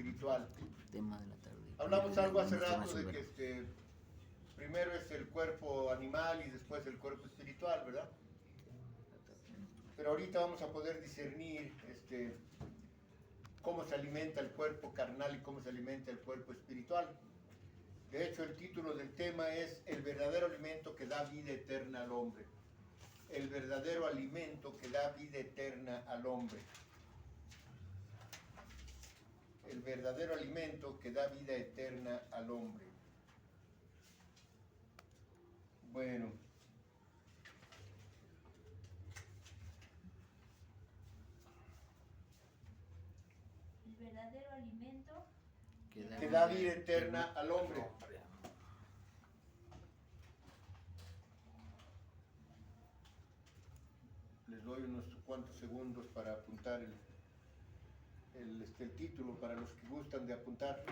espiritual. Tema de la tarde. Hablamos algo hace rato de que primero es el cuerpo animal y después el cuerpo espiritual, ¿verdad? Pero ahorita vamos a poder discernir cómo se alimenta el cuerpo carnal y cómo se alimenta el cuerpo espiritual. De hecho, el título del tema es El verdadero alimento que da vida eterna al hombre. El verdadero alimento que da vida eterna al hombre. El verdadero alimento que da vida eterna al hombre. Bueno. El verdadero alimento que da vida eterna al hombre. Les doy unos cuantos segundos para apuntar el título para los que gustan de apuntar.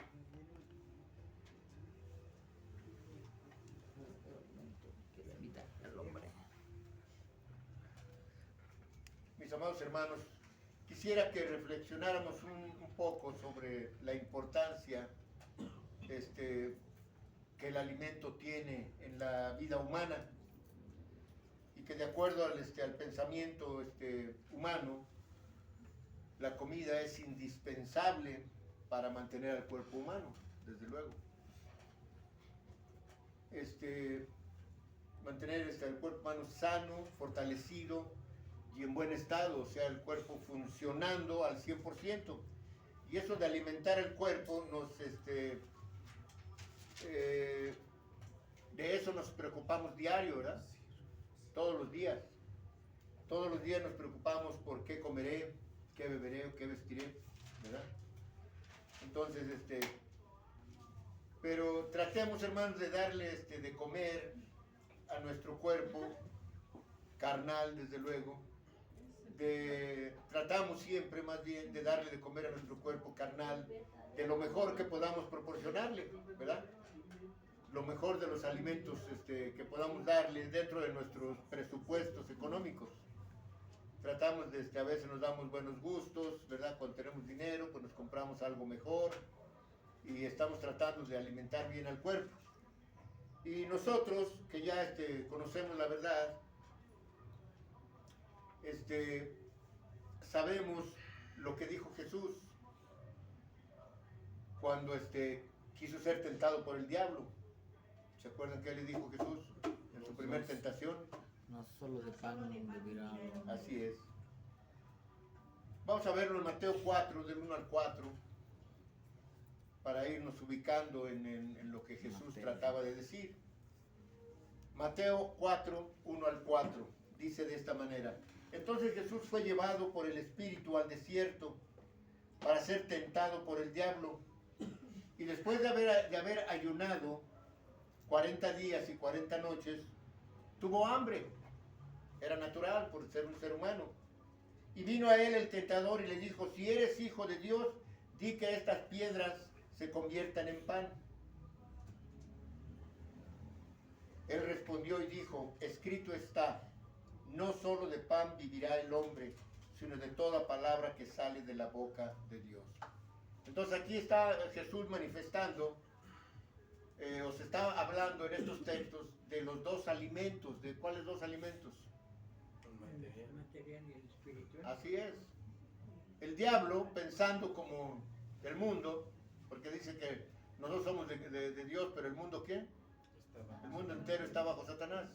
Mis amados hermanos, quisiera que reflexionáramos un poco sobre la importancia que el alimento tiene en la vida humana y que de acuerdo al pensamiento humano, la comida es indispensable para mantener al cuerpo humano, desde luego. Mantener el cuerpo humano sano, fortalecido y en buen estado, o sea, el cuerpo funcionando al 100%. Y eso de alimentar el cuerpo, de eso nos preocupamos diario, ¿verdad? Todos los días. Todos los días nos preocupamos por qué comeré, qué beberé o qué vestiré, ¿verdad? Entonces, pero tratemos, hermanos, de darle de comer a nuestro cuerpo carnal, desde luego. Tratamos siempre más bien de darle de comer a nuestro cuerpo carnal de lo mejor que podamos proporcionarle, ¿verdad? Lo mejor de los alimentos que podamos darle dentro de nuestros presupuestos económicos. Tratamos a veces nos damos buenos gustos, ¿verdad? Cuando tenemos dinero, pues nos compramos algo mejor y estamos tratando de alimentar bien al cuerpo. Y nosotros, que ya conocemos la verdad, sabemos lo que dijo Jesús cuando quiso ser tentado por el diablo. ¿Se acuerdan qué le dijo Jesús en su primera tentación? No solo de pan vivirá. Así es. Vamos a verlo en Mateo 4, del 1 al 4, para irnos ubicando en lo que Jesús trataba de decir. Mateo 4, 1 al 4, dice de esta manera: Entonces Jesús fue llevado por el Espíritu al desierto para ser tentado por el diablo. Y después de haber ayunado 40 días y 40 noches, tuvo hambre. Era natural por ser un ser humano. Y vino a él el tentador y le dijo: si eres hijo de Dios, di que estas piedras se conviertan en pan. Él respondió y dijo: escrito está, no solo de pan vivirá el hombre, sino de toda palabra que sale de la boca de Dios. Entonces aquí está Jesús manifestando, os está hablando en estos textos de los dos alimentos. ¿De cuáles dos alimentos? El material y el espiritual. Así es. El diablo, pensando como el mundo, porque dice que nosotros somos de Dios, pero el mundo ¿qué? El mundo entero está bajo Satanás.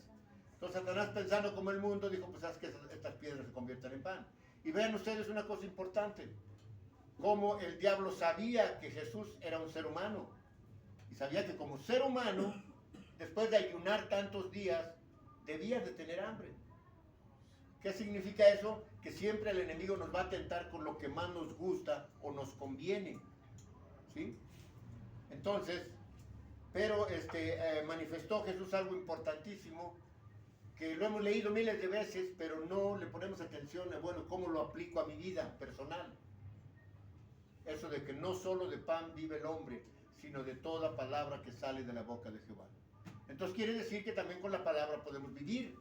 Entonces Satanás, pensando como el mundo, dijo: pues haz que estas piedras se conviertan en pan. Y vean ustedes una cosa importante, cómo el diablo sabía que Jesús era un ser humano, y sabía que como ser humano, después de ayunar tantos días, debía de tener hambre. ¿Qué significa eso? Que siempre el enemigo nos va a tentar con lo que más nos gusta o nos conviene, ¿sí? Entonces, pero manifestó Jesús algo importantísimo, que lo hemos leído miles de veces, pero no le ponemos atención a, bueno, ¿cómo lo aplico a mi vida personal? Eso de que no solo de pan vive el hombre, sino de toda palabra que sale de la boca de Jehová. Entonces quiere decir que también con la palabra podemos vivir.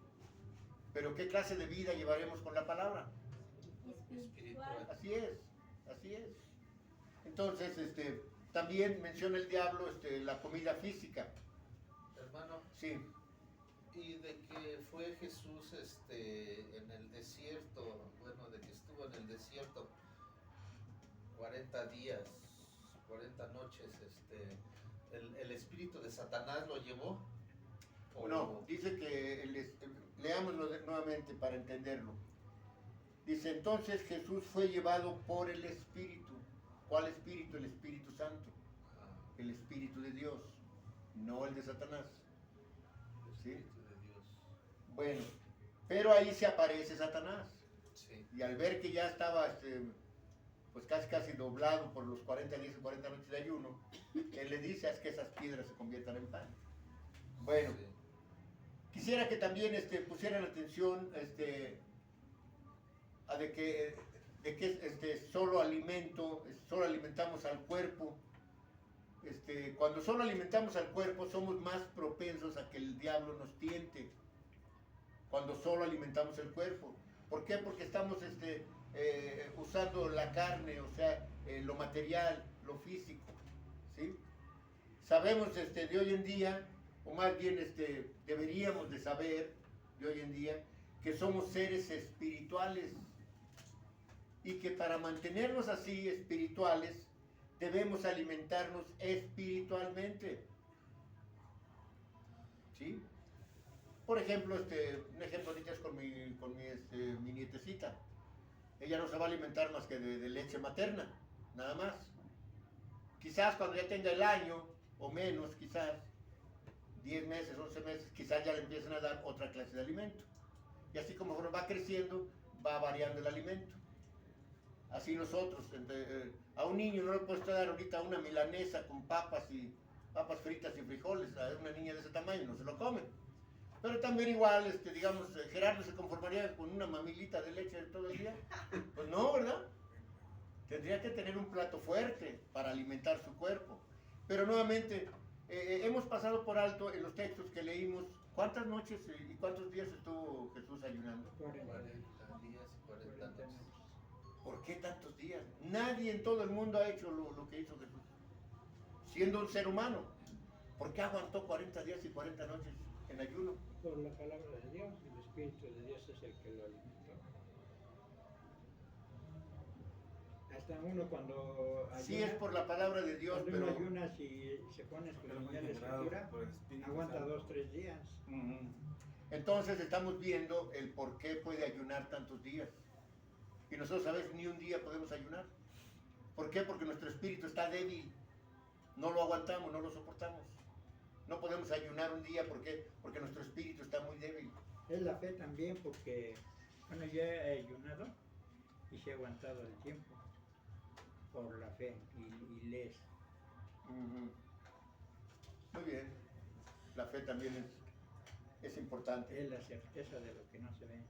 Pero ¿qué clase de vida llevaremos con la palabra? espiritual. Así es, así es. Entonces, también menciona el diablo la comida física. Hermano, Sí, y de que fue Jesús en el desierto, bueno, de que estuvo en el desierto 40 días, 40 noches, el espíritu de Satanás lo llevó. ¿O no, dice que, leámoslo nuevamente para entenderlo. Dice, entonces Jesús fue llevado por el Espíritu. ¿Cuál Espíritu? El Espíritu Santo. Ah, El Espíritu de Dios, no el de Satanás. el ¿Sí? espíritu de Dios. Bueno, pero ahí se aparece Satanás. Sí. Y al ver que ya estaba pues casi doblado por los 40 días y 40 noches de ayuno, él le dice, haz que esas piedras se conviertan en pan. Bueno, Sí. quisiera que también pusieran atención a de que solo alimentamos al cuerpo. Cuando solo alimentamos al cuerpo somos más propensos a que el diablo nos tiente. Cuando solo alimentamos el cuerpo. ¿Por qué? Porque estamos usando la carne, o sea, lo material, lo físico. ¿Sí? Sabemos de hoy en día, o más bien deberíamos de saber de hoy en día, que somos seres espirituales y que para mantenernos así espirituales debemos alimentarnos espiritualmente. ¿Sí? Por ejemplo, un ejemplo ahorita es con mi nietecita. Ella no se va a alimentar más que de leche materna, nada más. Quizás cuando ya tenga el año o menos, quizás 10 meses, 11 meses, quizás ya le empiecen a dar otra clase de alimento. Y así como va creciendo, va variando el alimento. Así nosotros, a un niño no le puedes dar ahorita una milanesa con papas fritas y frijoles, a una niña de ese tamaño no se lo come. Pero también igual, digamos, Gerardo se conformaría con una mamilita de leche todo el día. Pues no, ¿verdad? Tendría que tener un plato fuerte para alimentar su cuerpo. Pero nuevamente, hemos pasado por alto en los textos que leímos, ¿cuántas noches y cuántos días estuvo Jesús ayunando? 40 días y 40 noches. ¿Por qué tantos días? Nadie en todo el mundo ha hecho lo que hizo Jesús. Siendo un ser humano. ¿Por qué aguantó 40 días y 40 noches en ayuno? Por la palabra de Dios, el Espíritu de Dios es el que lo alimentó. Hasta uno cuando ayuna, Sí es por la palabra de Dios, cuando pero... uno ayuna, si se pone a escudriñar la escritura, aguanta 2 o 3 días. Entonces estamos viendo el por qué puede ayunar tantos días. Y nosotros a veces ni un día podemos ayunar. ¿Por qué? Porque nuestro espíritu está débil. No lo aguantamos, no lo soportamos. No podemos ayunar un día, ¿por qué? Porque nuestro espíritu está muy débil. Es la fe también, porque bueno, yo he ayunado y se he aguantado el tiempo por la fe y lees. Muy bien. La fe también es importante. Es la certeza de lo que no se ve.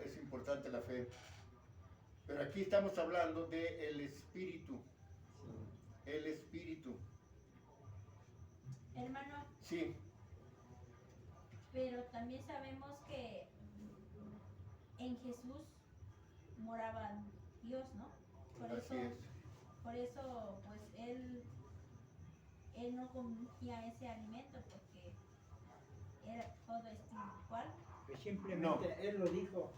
Es importante la fe. Pero aquí estamos hablando del espíritu. El espíritu. Hermano, Sí. pero también sabemos que en Jesús moraba Dios, ¿no? Así es. Por eso, pues él no comía ese alimento porque era todo espiritual. Pues simplemente él lo dijo,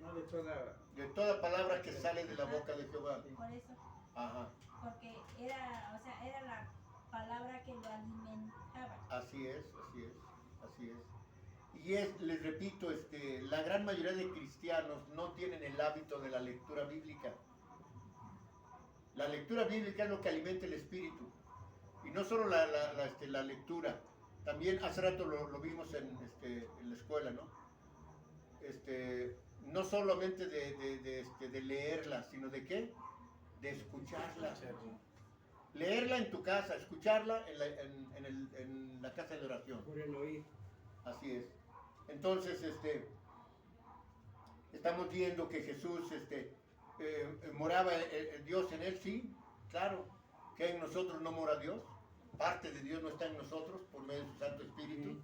no de toda... De toda palabra que sale de la boca de Jehová. Por eso, Ajá. porque era la palabra que lo alimentaba. Así es, así es, así es. Y les repito, la gran mayoría de cristianos no tienen el hábito de la lectura bíblica. La lectura bíblica es lo que alimenta el espíritu. Y no solo la lectura. También hace rato lo vimos en la escuela, ¿no? No solamente de leerla, sino de ¿qué? De escucharla. Leerla en tu casa, escucharla en la casa de oración. Por el oír. Así es. Entonces, estamos viendo que Jesús moraba el Dios en él, sí, claro. Que en nosotros no mora Dios. Parte de Dios no está en nosotros por medio de su Santo Espíritu.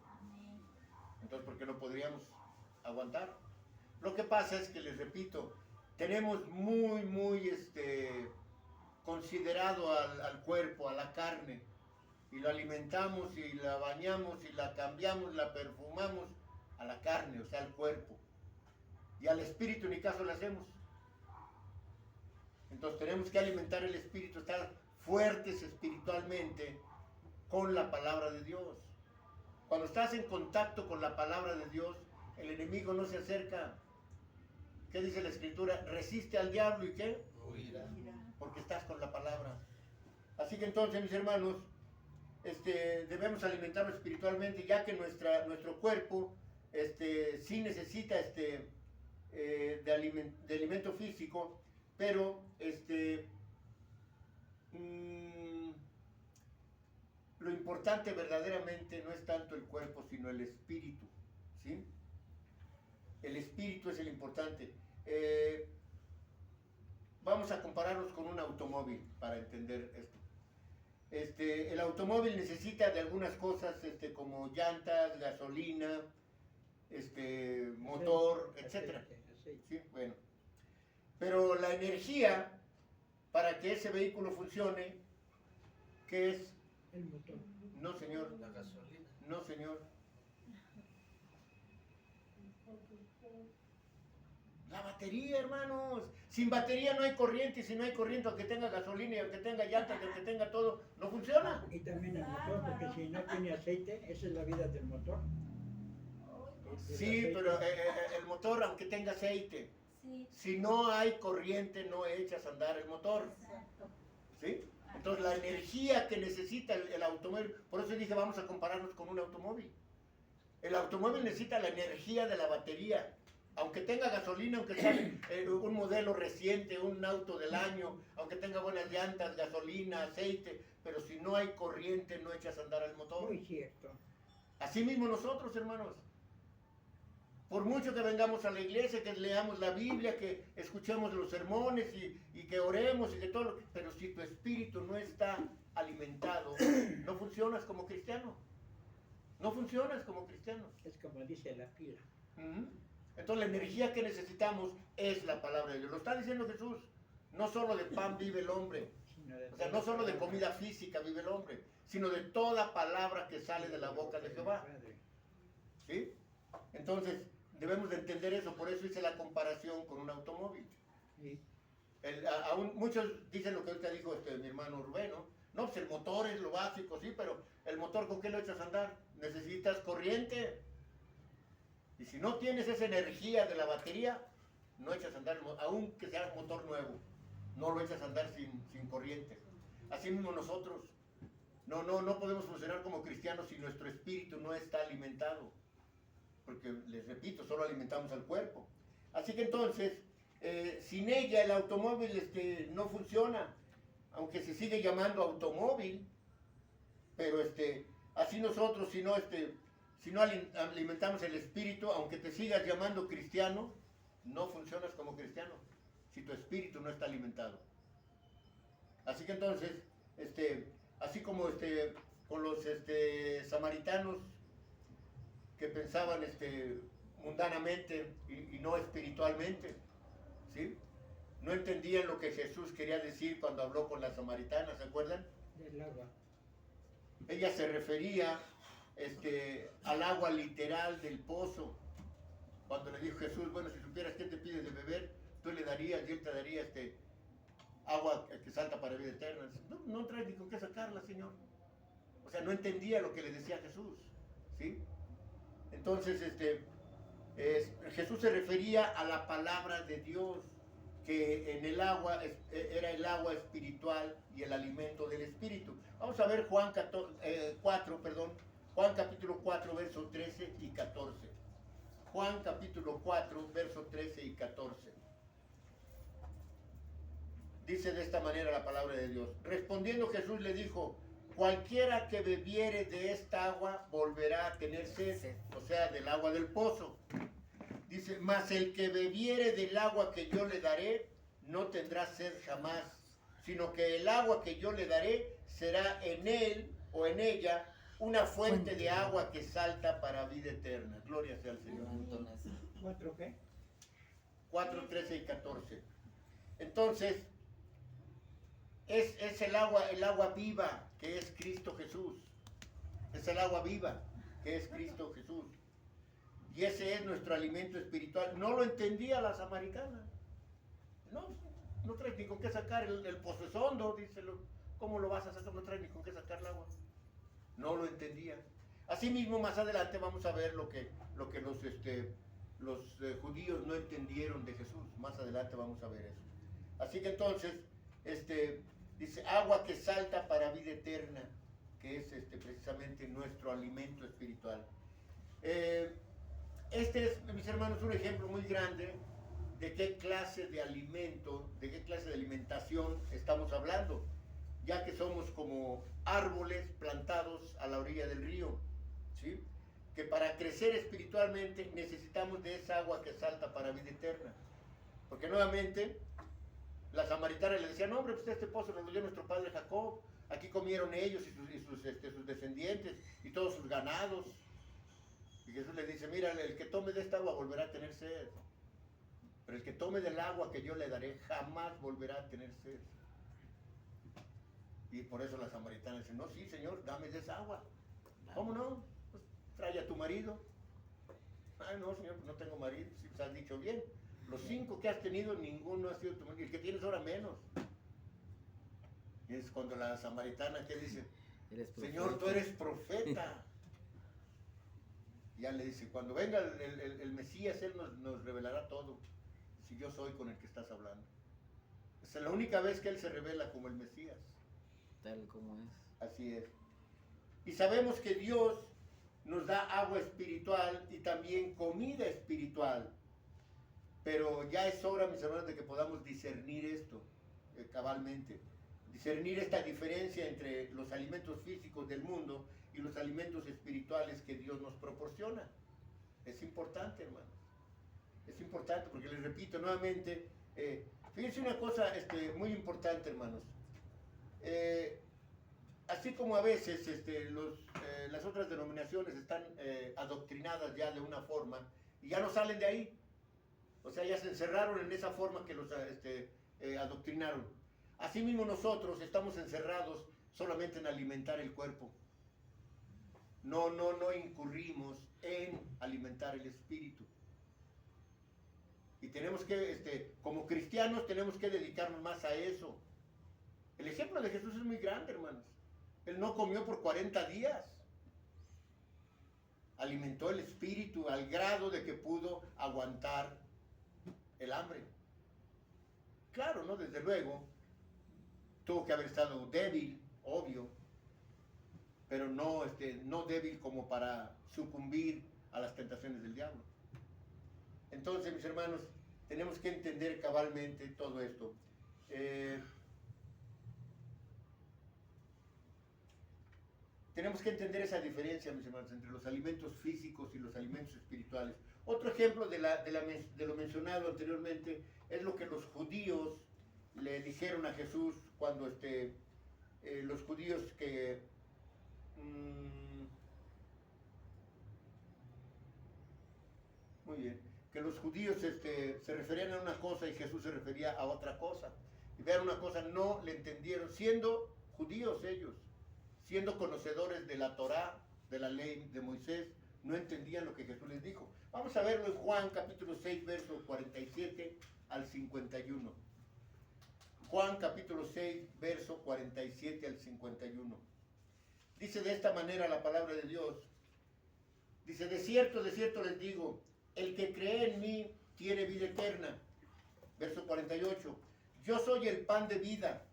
Entonces, ¿por qué no podríamos aguantar? Lo que pasa es que, les repito, tenemos muy considerado al cuerpo, a la carne, y lo alimentamos y la bañamos y la cambiamos, la perfumamos a la carne, o sea, al cuerpo. Y al espíritu ni caso le hacemos. Entonces tenemos que alimentar el espíritu, estar fuertes espiritualmente con la palabra de Dios. Cuando estás en contacto con la palabra de Dios, el enemigo no se acerca. ¿Qué dice la Escritura? Resiste al diablo y ¿qué? Huirá. Porque estás con la palabra. Así que entonces, mis hermanos, debemos alimentarnos espiritualmente, ya que nuestro cuerpo sí necesita de alimento físico, pero lo importante verdaderamente no es tanto el cuerpo, sino el espíritu, ¿sí? El espíritu es el importante. Vamos a compararnos con un automóvil para entender esto. El automóvil necesita de algunas cosas como llantas, gasolina, motor, etc. ¿Sí? Bueno. Pero la energía para que ese vehículo funcione, ¿qué es? El motor. No, señor. La gasolina. No, señor. La batería, hermanos. Sin batería no hay corriente, y si no hay corriente, aunque tenga gasolina y aunque tenga llantas y aunque tenga todo, no funciona. Y también el motor, porque si no tiene aceite, esa es la vida del motor. El Sí, aceite. pero el motor, aunque tenga aceite, Sí, si no hay corriente, no echas a andar el motor. exacto. ¿Sí? Entonces la energía que necesita el automóvil, por eso dije vamos a compararnos con un automóvil. El automóvil necesita la energía de la batería. Aunque tenga gasolina, aunque sea un modelo reciente, un auto del año, aunque tenga buenas llantas, gasolina, aceite, pero si no hay corriente no echas a andar el motor. Muy cierto. Así mismo nosotros, hermanos. Por mucho que vengamos a la iglesia, que leamos la Biblia, que escuchemos los sermones y que oremos y que todo, pero si tu espíritu no está alimentado, no funcionas como cristiano. No funcionas como cristiano. Es como dice la pila. Ujú. Entonces la energía que necesitamos es la palabra de Dios. Lo está diciendo Jesús. No solo de pan vive el hombre. O sea, no solo de comida física vive el hombre, sino de toda palabra que sale de la boca de Jehová. ¿Sí? Entonces, debemos de entender eso. Por eso hice la comparación con un automóvil. Sí. Aún muchos dicen lo que ahorita dijo mi hermano Rubén, ¿no? No, pues el motor es lo básico, sí, pero el motor, ¿con qué lo echas a andar? Necesitas corriente. Y si no tienes esa energía de la batería, no echas a andar, aunque sea motor nuevo, no lo echas a andar sin corriente. Así mismo nosotros, no podemos funcionar como cristianos si nuestro espíritu no está alimentado. Porque, les repito, solo alimentamos al cuerpo. Así que entonces, sin ella el automóvil no funciona, aunque se sigue llamando automóvil, pero así nosotros, si no alimentamos el espíritu, aunque te sigas llamando cristiano, no funcionas como cristiano, si tu espíritu no está alimentado. Así que entonces, así como con los samaritanos que pensaban mundanamente y no espiritualmente, ¿sí? No entendían lo que Jesús quería decir cuando habló con la samaritana, ¿se acuerdan? Del agua. Ella se refería al agua literal del pozo. Cuando le dijo Jesús, bueno, si supieras qué te pides de beber, tú le darías y él te daría agua que salta para vida eterna. No traes ni con qué sacarla, Señor. O sea, no entendía lo que le decía Jesús, ¿sí? Entonces, Jesús se refería a la palabra de Dios, que en el agua era el agua espiritual y el alimento del espíritu. Vamos a ver Juan capítulo 4, versos 13 y 14. Juan capítulo 4, versos 13 y 14. Dice de esta manera la palabra de Dios. Respondiendo Jesús le dijo, cualquiera que bebiere de esta agua volverá a tener sed, o sea, del agua del pozo. Dice, mas el que bebiere del agua que yo le daré, no tendrá sed jamás, sino que el agua que yo le daré será en él o en ella una fuente de agua que salta para vida eterna. Gloria sea al Señor. ¿Cuatro qué? 4, 13 y 14. Entonces, es el agua viva que es Cristo Jesús. Es el agua viva que es Cristo Jesús. Y ese es nuestro alimento espiritual. No lo entendía la samaritana. No traes ni con qué sacar el pozo es hondo, dice. ¿Cómo lo vas a sacar? No traes ni con qué sacar el agua. No lo entendía. Asimismo, más adelante vamos a ver lo que los judíos no entendieron de Jesús. Más adelante vamos a ver eso. Así que entonces, dice, agua que salta para vida eterna, que es precisamente nuestro alimento espiritual. Este es, mis hermanos, un ejemplo muy grande de qué clase de alimento, de qué clase de alimentación estamos hablando, ya que somos como árboles plantados a la orilla del río, ¿sí? Que para crecer espiritualmente necesitamos de esa agua que salta para vida eterna. Porque nuevamente, la samaritana le decía, no hombre, pues este pozo nos lo dio nuestro padre Jacob, aquí comieron ellos y sus descendientes y todos sus ganados. Y Jesús le dice, mira, el que tome de esta agua volverá a tener sed. Pero el que tome del agua que yo le daré jamás volverá a tener sed. Y por eso la samaritana dice, no, sí, Señor, dame de esa agua. ¿Cómo no? Pues trae a tu marido. Ay, no, Señor, pues no tengo marido. Si pues has dicho bien. Los 5 que has tenido, ninguno ha sido tu marido. El que tienes ahora menos. Y es cuando la samaritana, ¿qué dice? Señor, tú eres profeta. Ya le dice, cuando venga el Mesías, Él nos revelará todo. Si yo soy con el que estás hablando. Es la única vez que Él se revela como el Mesías. Tal como es. Así es. Y sabemos que Dios nos da agua espiritual y también comida espiritual. Pero ya es hora, mis hermanos, de que podamos discernir esto cabalmente. Discernir esta diferencia entre los alimentos físicos del mundo y los alimentos espirituales que Dios nos proporciona. Es importante, hermanos. Es importante porque les repito nuevamente, fíjense una cosa muy importante, hermanos. Así como a veces las otras denominaciones están adoctrinadas ya de una forma y ya no salen de ahí. O sea, ya se encerraron en esa forma que los adoctrinaron. Asimismo nosotros estamos encerrados solamente en alimentar el cuerpo. No incurrimos en alimentar el espíritu. Y tenemos que, como cristianos, tenemos que dedicarnos más a eso. El ejemplo de Jesús es muy grande, hermanos. Él no comió por 40 días. Alimentó el espíritu al grado de que pudo aguantar el hambre. Claro, ¿no? Desde luego, tuvo que haber estado débil, obvio, pero no débil como para sucumbir a las tentaciones del diablo. Entonces, mis hermanos, tenemos que entender cabalmente todo esto. Tenemos que entender esa diferencia, mis hermanos, entre los alimentos físicos y los alimentos espirituales. Otro ejemplo de lo mencionado anteriormente es lo que los judíos le dijeron a Jesús cuando los judíos que muy bien, que los judíos se referían a una cosa y Jesús se refería a otra cosa. Y vean una cosa, no le entendieron, siendo judíos ellos, siendo conocedores de la Torá, de la ley de Moisés, no entendían lo que Jesús les dijo. Vamos a verlo en Juan capítulo 6, verso 47 al 51. Juan capítulo 6, verso 47 al 51. Dice de esta manera la palabra de Dios. Dice, de cierto les digo, el que cree en mí tiene vida eterna. Verso 48. Yo soy el pan de vida.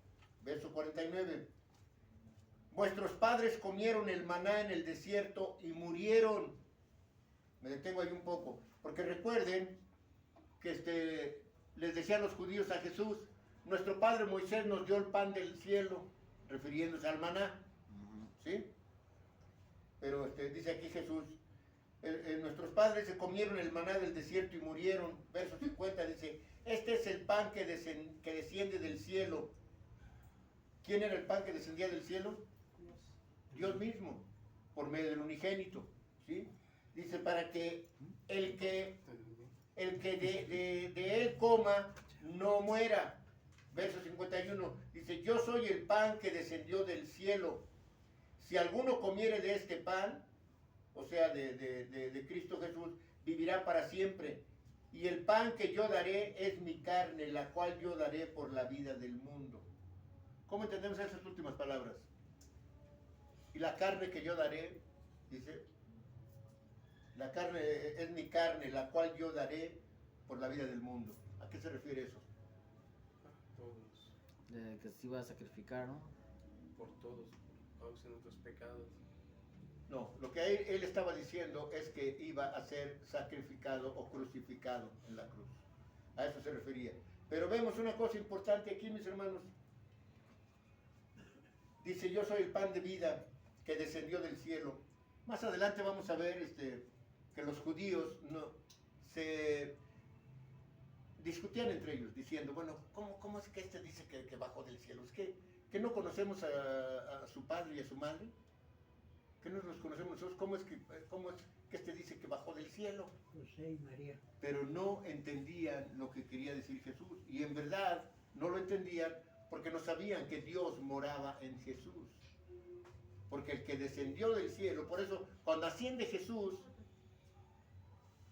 Verso 49. Vuestros padres comieron el maná en el desierto y murieron. Me detengo ahí un poco, porque recuerden que les decían los judíos a Jesús, nuestro padre Moisés nos dio el pan del cielo, refiriéndose al maná, ¿sí? Pero dice aquí Jesús, nuestros padres se comieron el maná del desierto y murieron. Verso 50 dice, este es el pan que desciende del cielo. ¿Quién era el pan que descendía del cielo? Dios mismo, por medio del unigénito, ¿sí? Dice, para que el que de él coma no muera. Verso 51 dice, yo soy el pan que descendió del cielo. Si alguno comiere de este pan, o sea, de Cristo Jesús, vivirá para siempre. Y el pan que yo daré es mi carne, la cual yo daré por la vida del mundo. ¿Cómo entendemos esas últimas palabras? Y la carne que yo daré, dice, la carne es mi carne, la cual yo daré por la vida del mundo. ¿A qué se refiere eso? Todos. De que se iba a sacrificar, ¿no? Por todos, por causa de nuestros pecados. No, lo que él estaba diciendo es que iba a ser sacrificado o crucificado en la cruz. A eso se refería. Pero vemos una cosa importante aquí, mis hermanos. Dice, yo soy el pan de vida que descendió del cielo. Más adelante vamos a ver que los judíos se discutían entre ellos, diciendo, bueno, ¿cómo es que dice que bajó del cielo? ¿Es que no conocemos a su padre y a su madre? ¿Que no los conocemos nosotros? ¿Cómo es que dice que bajó del cielo? José y María. Pero no entendían lo que quería decir Jesús. Y en verdad no lo entendían porque no sabían que Dios moraba en Jesús. Porque el que descendió del cielo, por eso cuando asciende Jesús,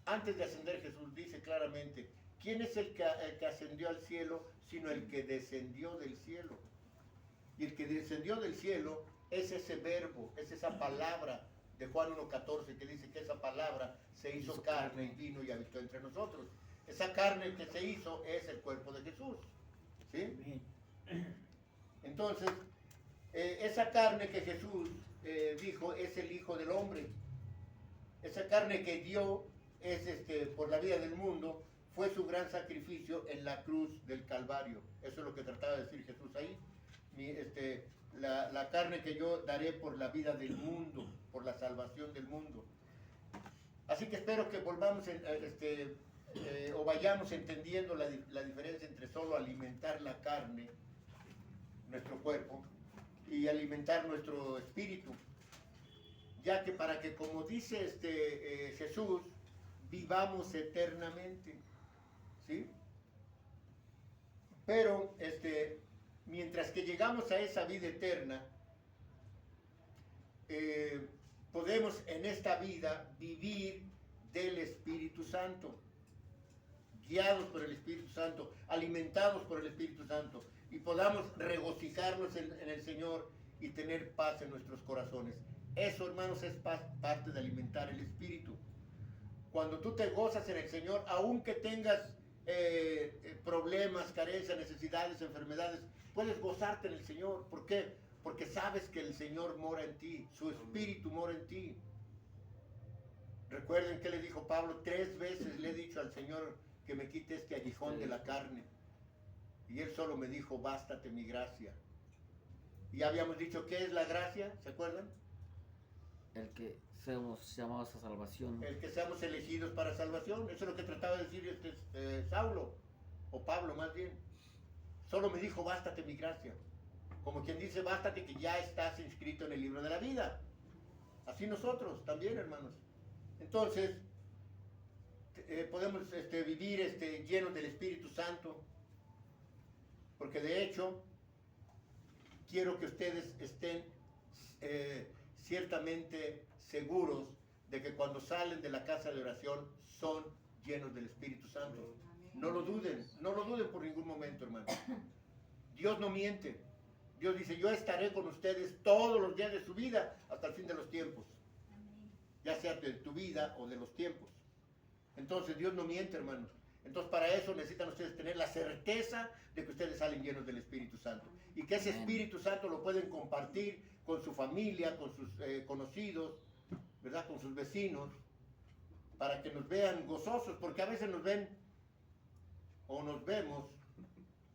antes de ascender Jesús dice claramente, ¿quién es el que ascendió al cielo sino el que descendió del cielo? Y el que descendió del cielo es ese verbo, es esa palabra de Juan 1.14 que dice que esa palabra se hizo carne y vino y habitó entre nosotros. Esa carne que se hizo es el cuerpo de Jesús. ¿Sí? Entonces, esa carne que Jesús dijo es el Hijo del Hombre. Esa carne que dio es por la vida del mundo, fue su gran sacrificio en la cruz del Calvario. Eso es lo que trataba de decir Jesús ahí. La carne que yo daré por la vida del mundo, por la salvación del mundo. Así que espero que volvamos o vayamos entendiendo la diferencia entre solo alimentar la carne, nuestro cuerpo, y alimentar nuestro espíritu. Ya que para que, como dice Jesús, vivamos eternamente. ¿Sí? Pero mientras que llegamos a esa vida eterna, podemos en esta vida vivir del Espíritu Santo, guiados por el Espíritu Santo, alimentados por el Espíritu Santo, y podamos regocijarnos en el Señor y tener paz en nuestros corazones. Eso, hermanos, es parte de alimentar el Espíritu. Cuando tú te gozas en el Señor, aunque tengas problemas, carencias, necesidades, enfermedades, puedes gozarte en el Señor. ¿Por qué? Porque sabes que el Señor mora en ti, su Espíritu mora en ti. Recuerden que le dijo Pablo, 3 veces le he dicho al Señor que me quite este aguijón de la carne. Y Él solo me dijo, bástate mi gracia. Y ya habíamos dicho, ¿qué es la gracia? ¿Se acuerdan? El que seamos llamados a salvación. El que seamos elegidos para salvación. Eso es lo que trataba de decir Saulo, o Pablo más bien. Solo me dijo, bástate mi gracia. Como quien dice, bástate que ya estás inscrito en el libro de la vida. Así nosotros también, hermanos. Entonces, podemos vivir llenos del Espíritu Santo. Porque de hecho, quiero que ustedes estén ciertamente seguros de que cuando salen de la casa de oración son llenos del Espíritu Santo. No lo duden por ningún momento, hermano. Dios no miente. Dios dice, yo estaré con ustedes todos los días de su vida hasta el fin de los tiempos. Ya sea de tu vida o de los tiempos. Entonces Dios no miente, hermanos. Entonces para eso necesitan ustedes tener la certeza de que ustedes salen llenos del Espíritu Santo. Y que ese Espíritu Santo lo pueden compartir con su familia, con sus conocidos, ¿verdad? Con sus vecinos, para que nos vean gozosos, porque a veces nos ven o nos vemos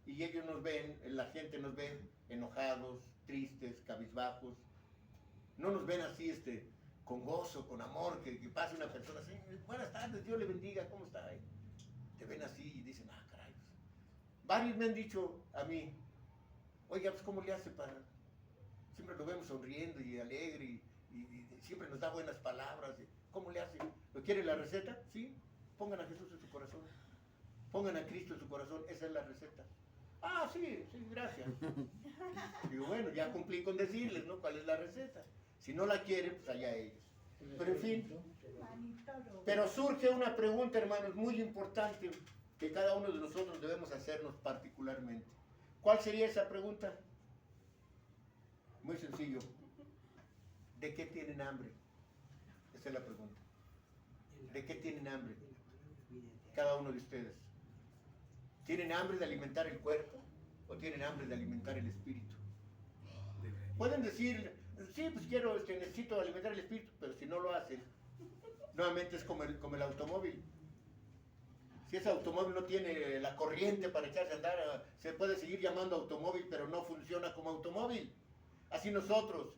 y ellos nos ven, la gente nos ve enojados, tristes, cabizbajos. No nos ven así con gozo, con amor, que pase una persona así, buenas tardes, Dios le bendiga, ¿cómo está? Te ven así y dicen, caray. Varios me han dicho a mí, oiga, pues ¿cómo le hace para...? Siempre lo vemos sonriendo y alegre y siempre nos da buenas palabras. ¿Cómo le hace? ¿Lo quiere la receta? Sí. Pongan a Jesús en su corazón. Pongan a Cristo en su corazón. Esa es la receta. Ah, sí, sí, gracias. Digo, bueno, ya cumplí con decirles, ¿no? ¿Cuál es la receta? Si no la quieren, pues allá ellos. Pero en fin, pero surge una pregunta, hermanos, muy importante que cada uno de nosotros debemos hacernos particularmente. ¿Cuál sería esa pregunta? Muy sencillo. ¿De qué tienen hambre? Esa es la pregunta. ¿De qué tienen hambre? Cada uno de ustedes. ¿Tienen hambre de alimentar el cuerpo o tienen hambre de alimentar el espíritu? Pueden decir, sí, pues quiero, necesito alimentar el espíritu, pero si no lo hacen, nuevamente es como el automóvil. Si ese automóvil no tiene la corriente para echarse a andar, se puede seguir llamando automóvil, pero no funciona como automóvil. Así nosotros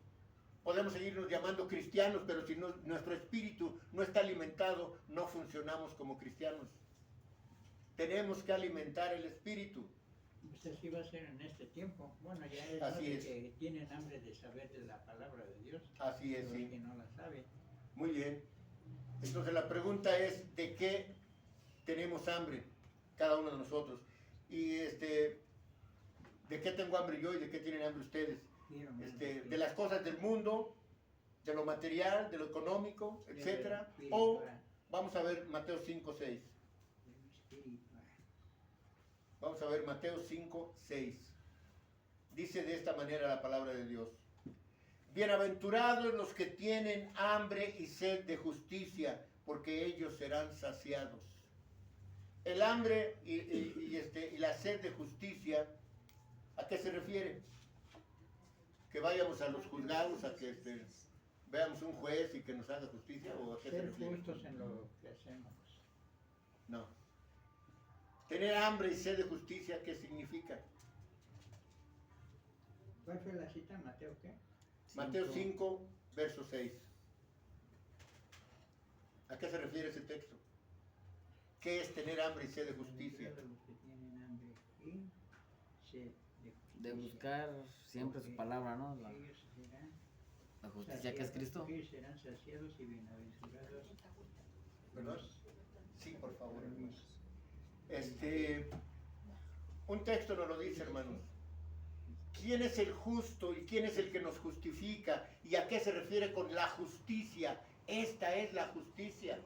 podemos seguirnos llamando cristianos, pero si nuestro espíritu no está alimentado, no funcionamos como cristianos. Tenemos que alimentar el espíritu. Pues así va a ser en este tiempo. Bueno, ya es Así de es. que tienen hambre de saber de la palabra de Dios. Así es, Pero sí. el que no la sabe. Muy bien. Entonces la pregunta es, ¿de qué tenemos hambre cada uno de nosotros? Y ¿de qué tengo hambre yo y de qué tienen hambre ustedes? De las cosas del mundo, de lo material, de lo económico, etcétera. O vamos a ver Mateo 5:6. Vamos a ver Mateo 5:6. Dice de esta manera la palabra de Dios: bienaventurados los que tienen hambre y sed de justicia, porque ellos serán saciados. El hambre y la sed de justicia, ¿a qué se refiere? Que vayamos a los juzgados, a que veamos un juez y que nos haga justicia, ¿o a qué se Ser refiere? justos en lo que hacemos. No. Tener hambre y sed de justicia, ¿qué significa? ¿Cuál fue la cita? ¿Mateo qué? Mateo 5, verso 6. ¿A qué se refiere ese texto? ¿Qué es tener hambre y sed de justicia? Bienaventurados los que tienen hambre y sed de justicia. De buscar siempre su palabra, ¿no? Ellos serán La justicia que es Cristo. ellos serán saciados y bienaventurados. ¿Perdón? Sí, por favor. Un texto nos lo dice, hermanos. ¿Quién es el justo y quién es el que nos justifica? ¿Y a qué se refiere con la justicia? Esta es la justicia.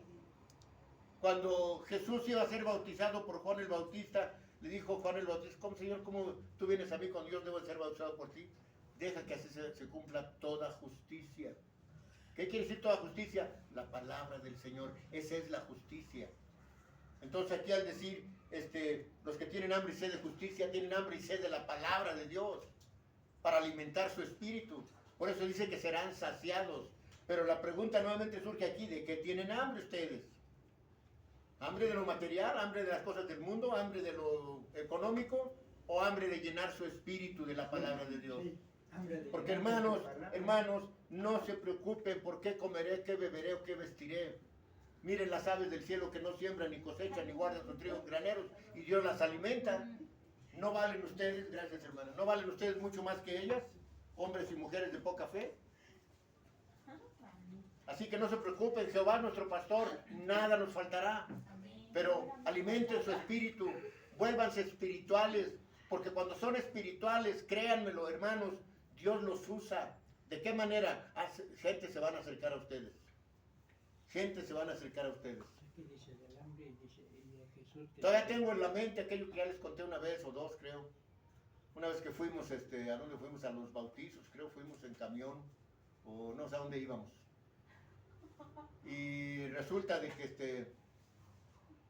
Cuando Jesús iba a ser bautizado por Juan el Bautista, le dijo Juan el Bautista: ¿cómo, Señor, cómo tú vienes a mí cuando yo debo ser bautizado por ti? Deja que así se cumpla toda justicia. ¿Qué quiere decir toda justicia? La palabra del Señor. Esa es la justicia. Entonces aquí al decir, los que tienen hambre y sed de justicia, tienen hambre y sed de la palabra de Dios, para alimentar su espíritu. Por eso dice que serán saciados. Pero la pregunta nuevamente surge aquí: ¿de qué tienen hambre ustedes? ¿Hambre de lo material? ¿Hambre de las cosas del mundo? ¿Hambre de lo económico? ¿O hambre de llenar su espíritu de la palabra de Dios? Sí, hambre de Porque llenar hermanos, su palabra. hermanos, no se preocupen por qué comeré, qué beberé o qué vestiré. Miren las aves del cielo que no siembran ni cosechan ni guardan su trigo en graneros y Dios las alimenta. ¿No valen ustedes, gracias hermana, no valen ustedes mucho más que ellas, hombres y mujeres de poca fe? Así que no se preocupen, Jehová nuestro pastor, nada nos faltará. Pero alimenten su espíritu, vuélvanse espirituales, porque cuando son espirituales, créanmelo, hermanos, Dios los usa. ¿De qué manera? Gente se van a acercar a ustedes. Gente se van a acercar a ustedes. Aquí dice del hambre y dice y de Jesús. Que Todavía tengo en la mente aquello que ya les conté una vez o dos, creo. Una vez que fuimos, ¿a dónde fuimos? A los bautizos, creo, fuimos en camión, o no sé a dónde íbamos. Y resulta de que,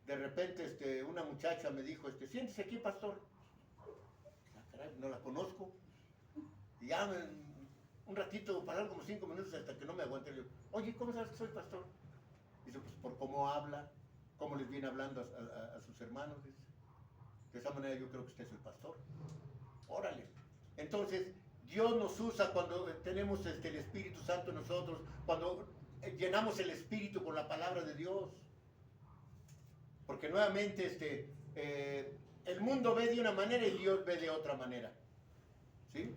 de repente, una muchacha me dijo, siéntese aquí, pastor. Ah, caray, no la conozco. Y ya un ratito, pasaron como 5 minutos hasta que no me aguanté. Le digo: oye, ¿cómo sabes que soy pastor? Dice: pues por cómo habla, cómo les viene hablando a sus hermanos. Dice: de esa manera yo creo que usted es el pastor. Órale. Entonces, Dios nos usa cuando tenemos el Espíritu Santo en nosotros, cuando llenamos el Espíritu con la palabra de Dios. Porque nuevamente el mundo ve de una manera y Dios ve de otra manera. ¿Sí?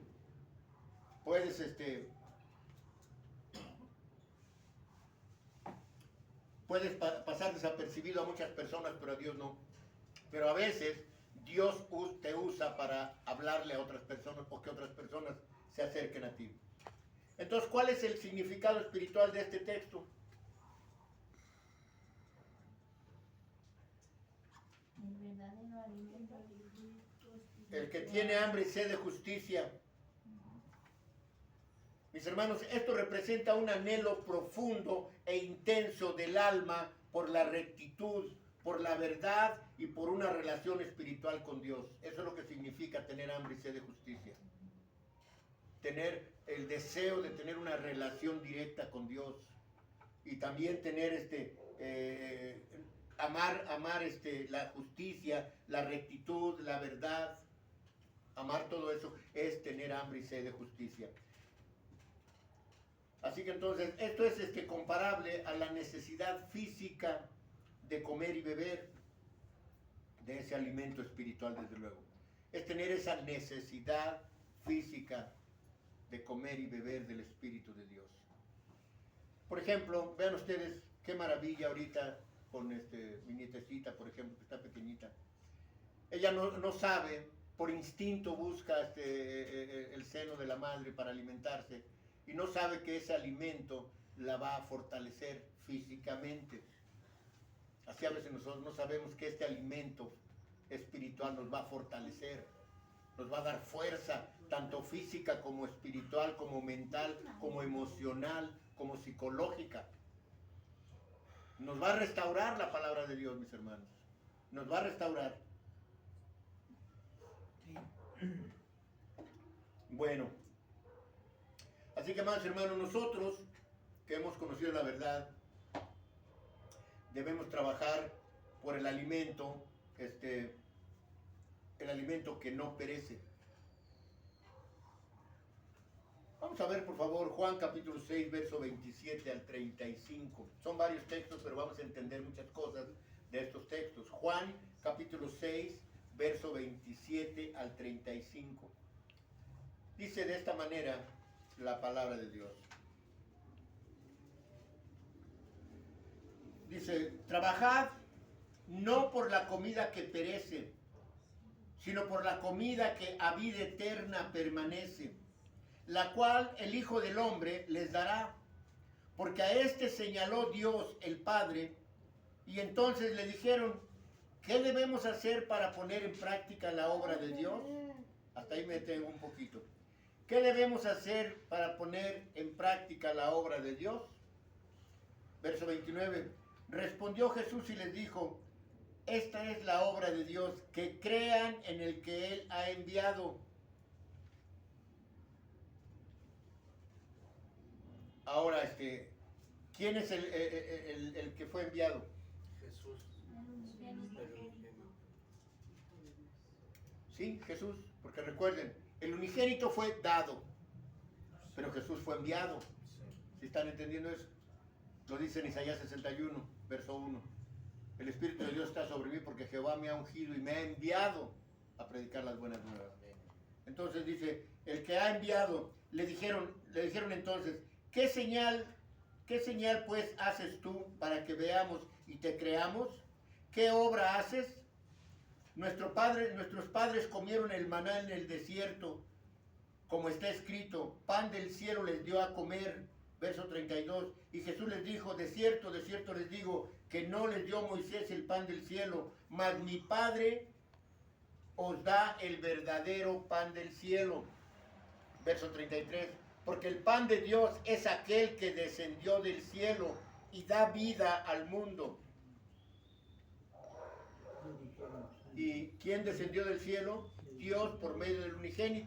Puedes pasar desapercibido a muchas personas, pero a Dios no. Pero a veces Dios te usa para hablarle a otras personas o que otras personas se acerquen a ti. Entonces, ¿cuál es el significado espiritual de este texto? El verdadero alimento del espíritu. El que tiene hambre y sed de justicia. Mis hermanos, esto representa un anhelo profundo e intenso del alma por la rectitud, por la verdad y por una relación espiritual con Dios. Eso es lo que significa tener hambre y sed de justicia. Tener el deseo de tener una relación directa con Dios. Y también tener amar la justicia, la rectitud, la verdad. Amar todo eso es tener hambre y sed de justicia. Así que entonces, esto es comparable a la necesidad física de comer y beber, de ese alimento espiritual, desde luego. Es tener esa necesidad física de comer y beber del Espíritu de Dios. Por ejemplo, vean ustedes qué maravilla ahorita con mi nietecita, por ejemplo, que está pequeñita. Ella no sabe, por instinto busca el seno de la madre para alimentarse, y no sabe que ese alimento la va a fortalecer físicamente. Así a veces nosotros no sabemos que este alimento espiritual nos va a fortalecer, nos va a dar fuerza, tanto física como espiritual, como mental, como emocional, como psicológica. Nos va a restaurar la palabra de Dios, mis hermanos. Nos va a restaurar. Bueno. Así que, amados hermanos, nosotros que hemos conocido la verdad, debemos trabajar por el alimento que no perece. Vamos a ver, por favor, Juan capítulo 6, verso 27 al 35. Son varios textos, pero vamos a entender muchas cosas de estos textos. Juan capítulo 6, verso 27 al 35. Dice de esta manera la palabra de Dios. Dice, trabajad no por la comida que perece, sino por la comida que a vida eterna permanece, la cual el Hijo del Hombre les dará, porque a este señaló Dios el Padre. Y entonces le dijeron, ¿qué debemos hacer para poner en práctica la obra de Dios? Hasta ahí me detengo un poquito. ¿Qué debemos hacer para poner en práctica la obra de Dios? Verso 29. Respondió Jesús y les dijo, esta es la obra de Dios, que crean en el que Él ha enviado. Ahora, ¿quién es el que fue enviado? Jesús. Sí, Jesús, porque recuerden, el unigénito fue dado, pero Jesús fue enviado. ¿Sí están entendiendo eso? Lo dice en Isaías 61, verso 1. El Espíritu de Dios está sobre mí porque Jehová me ha ungido y me ha enviado a predicar las buenas nuevas. Entonces dice, el que ha enviado, le dijeron entonces, ¿qué señal pues haces tú para que veamos y te creamos? ¿Qué obra haces? Nuestros padres comieron el maná en el desierto, como está escrito, pan del cielo les dio a comer, verso 32, y Jesús les dijo, de cierto les digo, que no les dio Moisés el pan del cielo, mas mi Padre os da el verdadero pan del cielo, verso 33, porque el pan de Dios es aquel que descendió del cielo y da vida al mundo. ¿Y quién descendió del cielo? Dios por medio del unigénito.